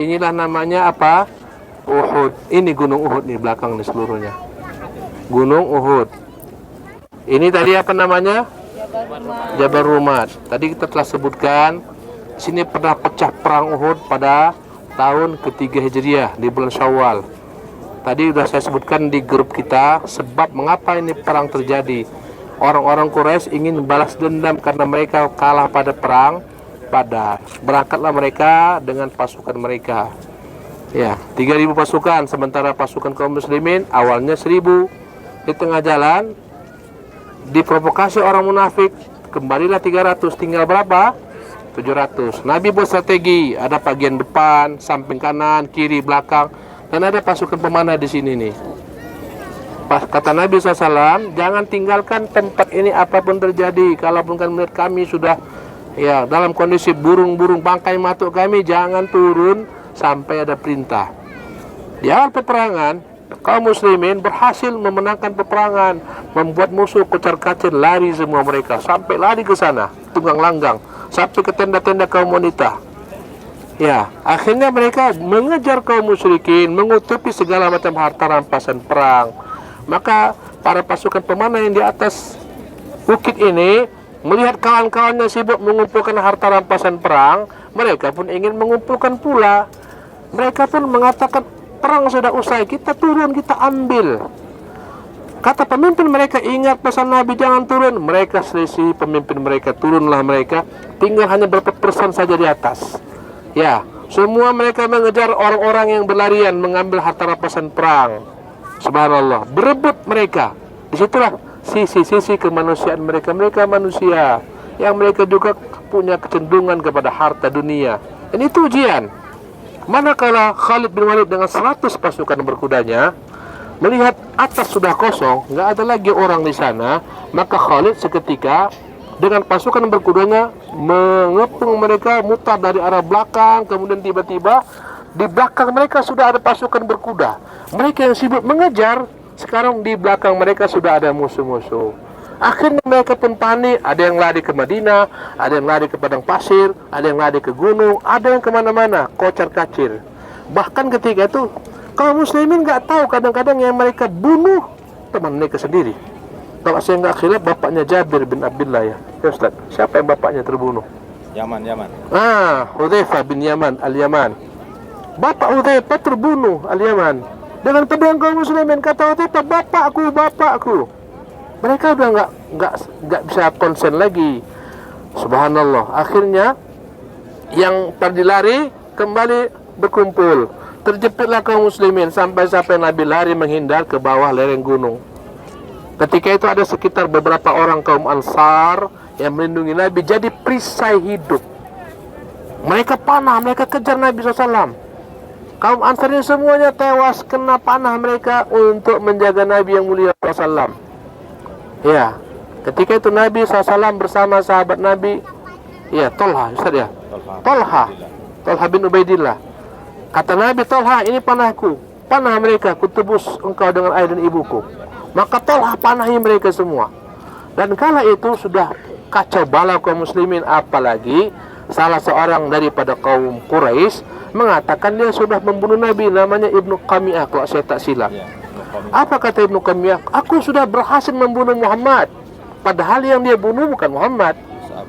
Inilah namanya apa? Uhud. Ini gunung Uhud nih belakang nih seluruhnya. Gunung Uhud. Ini tadi apa namanya? Jabal Rumat. Tadi kita telah sebutkan sini pernah pecah perang Uhud pada tahun ketiga Hijriah di bulan Syawal. Tadi sudah saya sebutkan di grup kita sebab mengapa ini perang terjadi. Orang-orang Quraisy ingin balas dendam karena mereka kalah pada perang Badar. Berangkatlah mereka dengan pasukan mereka. Ya, 3.000 pasukan, sementara pasukan kaum muslimin awalnya 1.000. Di tengah jalan diprovokasi orang munafik, kembalilah 300, tinggal berapa? 700. Nabi buat strategi, ada bagian depan, samping kanan, kiri, belakang, dan ada pasukan pemanah di sini nih. Kata Nabi SAW, jangan tinggalkan tempat ini apapun terjadi. Kalaupun kan melihat kami sudah dalam kondisi burung-burung bangkai matuk kami, jangan turun sampai ada perintah. Di awal peperangan, kaum muslimin berhasil memenangkan peperangan, membuat musuh kocar-kacir, lari semua mereka, sampai lari ke sana, tunggang langgang, sampai ke tenda-tenda kaum wanita. Ya, akhirnya mereka mengejar kaum musyrikin, mengutupi segala macam harta rampasan perang. Maka para pasukan pemanah yang di atas bukit ini melihat kawan-kawannya sibuk mengumpulkan harta rampasan perang, mereka pun ingin mengumpulkan pula. Mereka pun mengatakan, perang sudah usai, kita turun, kita ambil. Kata pemimpin mereka, ingat pesan Nabi, jangan turun. Mereka selisih pemimpin mereka, turunlah mereka, tinggal hanya berapa persen saja di atas. Ya, semua mereka mengejar orang-orang yang berlarian mengambil harta rampasan perang. Subhanallah, berebut mereka. Disitulah sisi-sisi kemanusiaan mereka. Mereka manusia yang mereka juga punya kecenderungan kepada harta dunia. Dan itu ujian. Manakala Khalid bin Walid dengan 100 pasukan berkudanya melihat atas sudah kosong, nggak ada lagi orang di sana, maka Khalid seketika dengan pasukan berkudanya mengepung mereka, mutar dari arah belakang, kemudian tiba-tiba di belakang mereka sudah ada pasukan berkuda. Mereka yang sibuk mengejar, sekarang di belakang mereka sudah ada musuh-musuh. Akhirnya mereka pun panik, ada yang lari ke Madinah, ada yang lari ke padang pasir, ada yang lari ke gunung, ada yang kemana-mana, kocar-kacir. Bahkan ketika itu, kaum muslimin nggak tahu kadang-kadang yang mereka bunuh teman mereka sendiri. Kalau saya nggak khilaf, bapaknya Jabir bin Abdullah ya Ustaz, siapa yang bapaknya terbunuh? Yaman. Hudzaifah bin Yaman, Al-Yaman. Bapak Hudzaifah terbunuh, Al-Yaman. Dengan pedang kaum muslimin, kata Hudzaifah, bapakku. Mereka udah nggak bisa konsen lagi. Subhanallah. Akhirnya yang tadi lari kembali berkumpul. Terjepitlah kaum muslimin sampai Nabi lari menghindar ke bawah lereng gunung. Ketika itu ada sekitar beberapa orang kaum Ansar yang melindungi Nabi jadi perisai hidup. Mereka panah, mereka kejar Nabi SAW. Kaum Ansar ini semuanya tewas kena panah mereka untuk menjaga Nabi yang mulia SAW. Ya, ketika itu Nabi SAW bersama sahabat Nabi, ya Tolha, Ustaz ya, Tolha bin Ubaidillah. Kata Nabi, Tolha, ini panahku, panah mereka, kutebus engkau dengan air dan ibuku. Maka Tolha panahi mereka semua. Dan kala itu sudah kacau balau kaum muslimin, apalagi salah seorang daripada kaum Quraisy mengatakan dia sudah membunuh Nabi, namanya Ibnu Qami'ah kalau saya tak silap. Apa kata Ibnu Qami'ah? Aku sudah berhasil membunuh Muhammad. Padahal yang dia bunuh bukan Muhammad,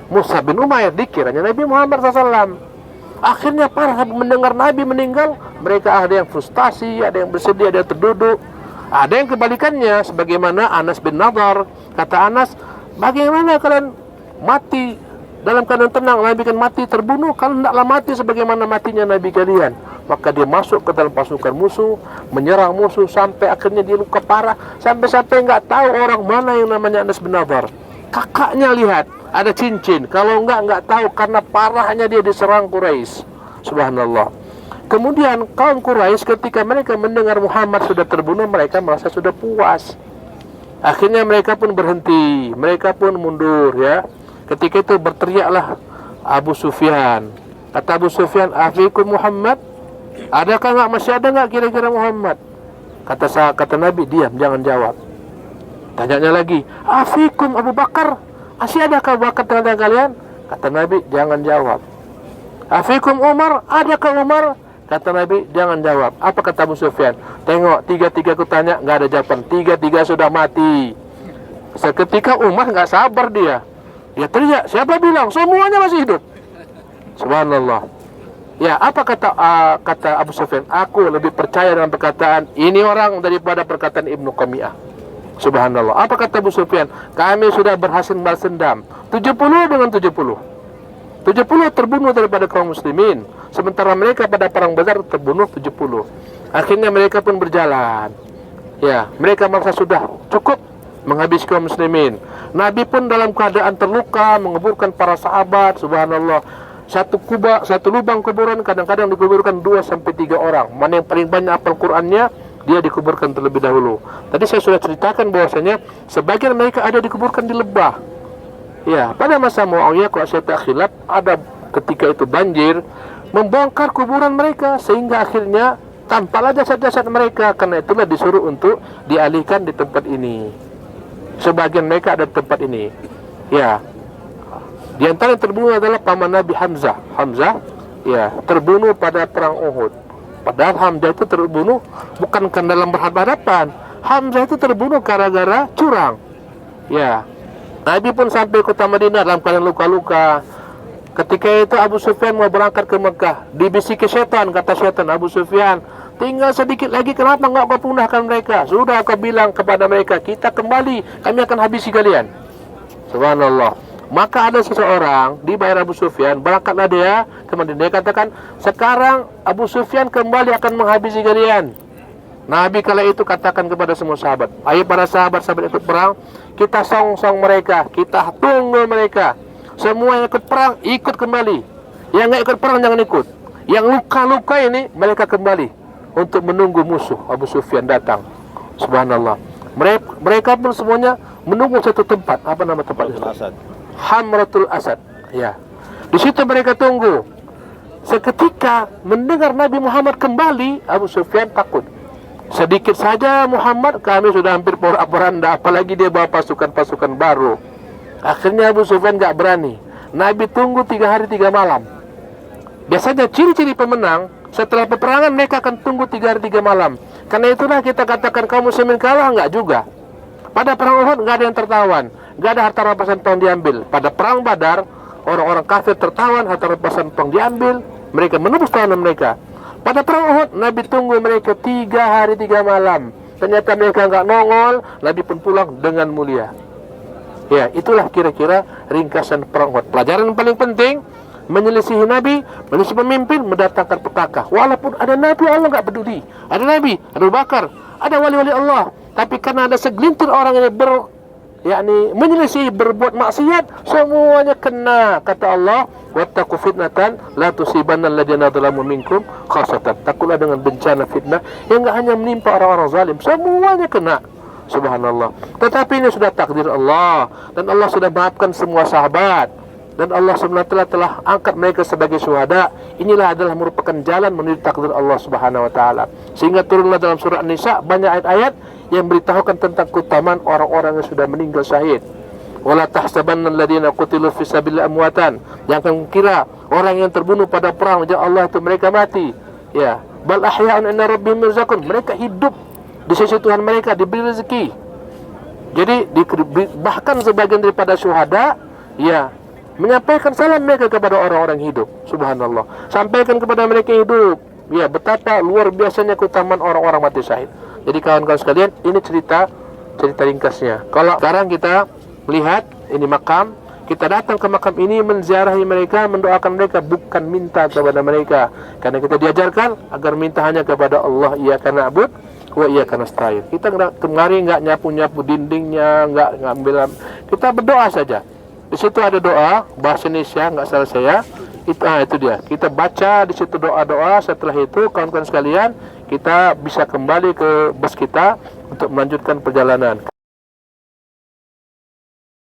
Mus'ab bin Umair, dikiranya Nabi Muhammad SAW. Akhirnya para mendengar Nabi meninggal, mereka ada yang frustasi, ada yang bersedih, ada yang terduduk. Ada yang kebalikannya, sebagaimana Anas bin Nadar. Kata Anas, bagaimana kalian mati dalam keadaan tenang? Nabi kan mati terbunuh, kalian tidaklah mati sebagaimana matinya Nabi kalian. Maka dia masuk ke dalam pasukan musuh, menyerang musuh sampai akhirnya dia luka parah, sampai nggak tahu orang mana yang namanya Anas bin Nadar. Kakaknya lihat ada cincin, kalau nggak tahu karena parahnya dia diserang Quraisy. Subhanallah. Kemudian kaum Quraisy ketika mereka mendengar Muhammad sudah terbunuh, mereka merasa sudah puas. Akhirnya mereka pun berhenti, mereka pun mundur ya. Ketika itu berteriaklah Abu Sufyan. Kata Abu Sufyan, afikum Muhammad? Masih ada nggak kira-kira Muhammad? Kata Nabi, diam, jangan jawab. Tanyanya lagi, afikum Abu Bakar? Masih adakah Abu Bakar tengah-tengah kalian? Kata Nabi, jangan jawab. Afikum Umar? Adakah Umar? Kata Nabi, jangan jawab. Apa kata Abu Sufyan? Tengok, tiga-tiga ku tanya, nggak ada jawaban. Tiga-tiga sudah mati. Seketika Umar nggak sabar dia. Dia teriak, siapa bilang? Semuanya masih hidup. Subhanallah. Ya, apa kata Abu Sufyan? Aku lebih percaya dengan perkataan ini orang daripada perkataan Ibnu Qami'ah. Subhanallah. Apa kata Abu Sufyan? Kami sudah berhasil balas dendam. 70 dengan 70. 70 terbunuh daripada kaum muslimin. Sementara mereka pada perang Badar terbunuh 70. Akhirnya mereka pun berjalan. Ya, mereka merasa sudah cukup menghabisi kaum muslimin. Nabi pun dalam keadaan terluka menguburkan para sahabat. Subhanallah. Satu lubang kuburan kadang-kadang dikuburkan 2 sampai 3 orang. Mana yang paling banyak hafal Qur'annya, dia dikuburkan terlebih dahulu. Tadi saya sudah ceritakan bahwasanya sebagian mereka ada dikuburkan di lebah. Ya, pada masa Muawiyah, kalau saya tak khilaf, ada ketika itu banjir membongkar kuburan mereka sehingga akhirnya tampaklah jasad-jasad mereka. Karena itulah disuruh untuk dialihkan di tempat ini. Sebagian mereka ada di tempat ini. Ya, di antara yang terbunuh adalah paman Nabi Hamzah. Hamzah, ya, terbunuh pada perang Uhud. Padahal Hamzah itu terbunuh bukan karena dalam berhadapan. Hamzah itu terbunuh gara-gara curang. Ya, Nabi pun sampai kota Madinah dalam keadaan luka-luka. Ketika itu Abu Sufyan mau berangkat ke Mekah, dibisiki setan, kata setan, Abu Sufyan, tinggal sedikit lagi, kenapa enggak kau punahkan mereka? Sudah kau bilang kepada mereka, kita kembali, kami akan habisi kalian. Subhanallah. Maka ada seseorang dibayar Abu Sufyan, berangkatlah dia ke Madinah. Dia katakan, sekarang Abu Sufyan kembali akan menghabisi kalian. Nabi kala itu katakan kepada semua sahabat, ayo para sahabat-sahabat ikut perang, kita song-song mereka, kita tunggu mereka. Semua yang ikut perang, ikut kembali. Yang nggak ikut perang, jangan ikut. Yang luka-luka ini, mereka kembali untuk menunggu musuh Abu Sufyan datang. Subhanallah. Mereka pun semuanya menunggu satu tempat. Apa nama tempat itu? Hamratul Asad. Ya. Di situ mereka tunggu. Seketika mendengar Nabi Muhammad kembali, Abu Sufyan takut. Sedikit saja Muhammad, kami sudah hampir porak-poranda, apalagi dia bawa pasukan-pasukan baru. Akhirnya Abu Sufyan gak berani. Nabi tunggu 3 hari 3 malam. Biasanya ciri-ciri pemenang, setelah peperangan mereka akan tunggu 3 hari 3 malam. Karena itulah kita katakan kaum muslimin kalah, enggak juga. Pada perang Uhud enggak ada yang tertawan, enggak ada harta rampasan perang diambil. Pada perang Badar, orang-orang kafir tertawan, harta rampasan perang diambil, mereka menembus tawanan mereka. Pada perang Uhud, Nabi tunggu mereka 3 hari 3 malam. Ternyata mereka enggak nongol, Nabi pun pulang dengan mulia. Ya, itulah kira-kira ringkasan perang Uhud. Pelajaran yang paling penting, menyelisihi Nabi, menyelisihi pemimpin, mendatangkan petaka. Walaupun ada Nabi, Allah enggak peduli. Ada Nabi, ada Abu Bakar, ada wali-wali Allah. Tapi karena ada segelintir orang yang menyelisih, berbuat maksiat, semuanya kena. Kata Allah, wattaqu fitnatan la tusibanna alladziina dzalamu minkum khassatan. Takutlah dengan bencana fitnah yang enggak hanya menimpa orang-orang zalim, semuanya kena. Subhanallah. Tetapi ini sudah takdir Allah, dan Allah sudah maafkan semua sahabat, dan Allah SWT telah angkat mereka sebagai syuhada. Inilah adalah merupakan jalan menuju takdir Allah Subhanahu wa taala. Sehingga turunlah dalam surah An-Nisa banyak ayat-ayat yang beritahukan tentang keutamaan orang-orang yang sudah meninggal syahid. Wala tahsabanna alladziina qutilu fi sabilillahi amwatan. Jangan kira orang yang terbunuh pada perang jalan Allah itu mereka mati. Ya, bal ahya'un 'inda rabbihim yurzaqun. Mereka hidup di sisi Tuhan mereka, diberi rezeki. Jadi bahkan sebagian daripada syuhada, ya, menyampaikan salam mereka kepada orang-orang hidup. Subhanallah. Sampaikan kepada mereka hidup. Ya, betapa luar biasanya keutamaan orang-orang mati syahid. Jadi kawan-kawan sekalian, ini cerita ringkasnya. Kalau sekarang kita melihat ini makam, kita datang ke makam ini menziarahi mereka, mendoakan mereka, bukan minta kepada mereka. Karena kita diajarkan agar minta hanya kepada Allah, iyyaka na'budu wa iyyaka nasta'in. Kita kemari enggak nyapu-nyapu dindingnya, enggak ngambil. Kita berdoa saja. Di situ ada doa bahasa Indonesia, enggak salah saya. Itu dia. Kita baca di situ doa-doa. Setelah itu kawan-kawan sekalian, kita bisa kembali ke bus kita untuk melanjutkan perjalanan.